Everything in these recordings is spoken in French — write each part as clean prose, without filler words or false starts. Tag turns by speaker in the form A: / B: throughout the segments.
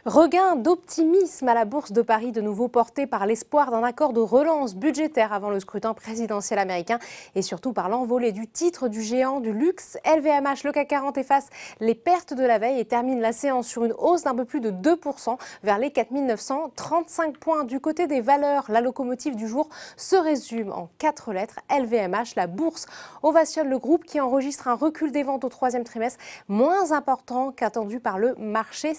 A: Regain d'optimisme à la Bourse de Paris, de nouveau porté par l'espoir d'un accord de relance budgétaire avant le scrutin présidentiel américain et surtout par l'envolée du titre du géant du luxe. LVMH, le CAC 40 efface les pertes de la veille et termine la séance sur une hausse d'un peu plus de 2% vers les 4 935 points. Du côté des valeurs, la locomotive du jour se résume en 4 lettres. LVMH, la bourse ovationne le groupe qui enregistre un recul des ventes au troisième trimestre moins important qu'attendu par le marché,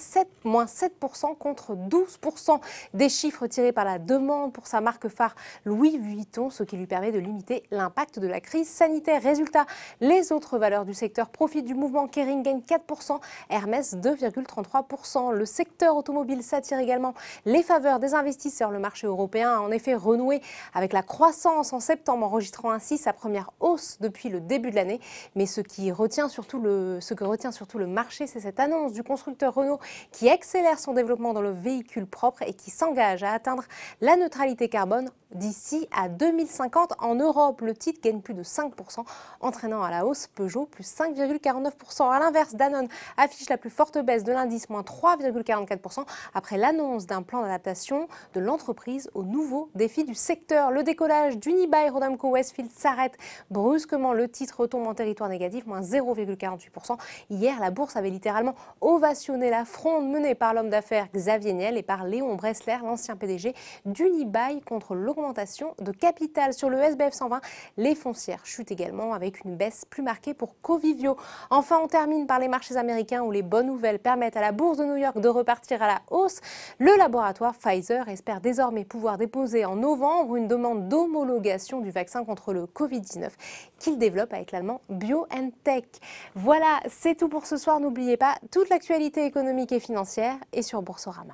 A: moins 7% contre 12%. Des chiffres tirés par la demande pour sa marque phare Louis Vuitton, ce qui lui permet de limiter l'impact de la crise sanitaire. Résultat, les autres valeurs du secteur profitent du mouvement. Kering gagne 4%, Hermès 2,33%. Le secteur automobile s'attire également les faveurs des investisseurs. Le marché européen a en effet renoué avec la croissance en septembre, enregistrant ainsi sa première hausse depuis le début de l'année. Mais ce que retient surtout le marché, c'est cette annonce du constructeur Renault qui accélère son développement dans le véhicule propre et qui s'engage à atteindre la neutralité carbone d'ici à 2050 en Europe. Le titre gagne plus de 5%, entraînant à la hausse Peugeot plus 5,49%. À l'inverse, Danone affiche la plus forte baisse de l'indice, moins 3,44%, après l'annonce d'un plan d'adaptation de l'entreprise aux nouveaux défis du secteur. Le décollage d'Unibail-Rodamco-Westfield s'arrête brusquement. Le titre retombe en territoire négatif, moins 0,48%. Hier, la bourse avait littéralement ovationné la fronde menée par l'homme d'affaires Xavier Niel et par Léon Bressler, l'ancien PDG d'Unibail, contre l'augmentation de capital. Sur le SBF 120, les foncières chutent également avec une baisse plus marquée pour Covivio. Enfin, on termine par les marchés américains où les bonnes nouvelles permettent à la bourse de New York de repartir à la hausse. Le laboratoire Pfizer espère désormais pouvoir déposer en novembre une demande d'homologation du vaccin contre le Covid-19 qu'il développe avec l'allemand BioNTech. Voilà, c'est tout pour ce soir. N'oubliez pas, toute l'actualité économique et financière est sur Boursorama.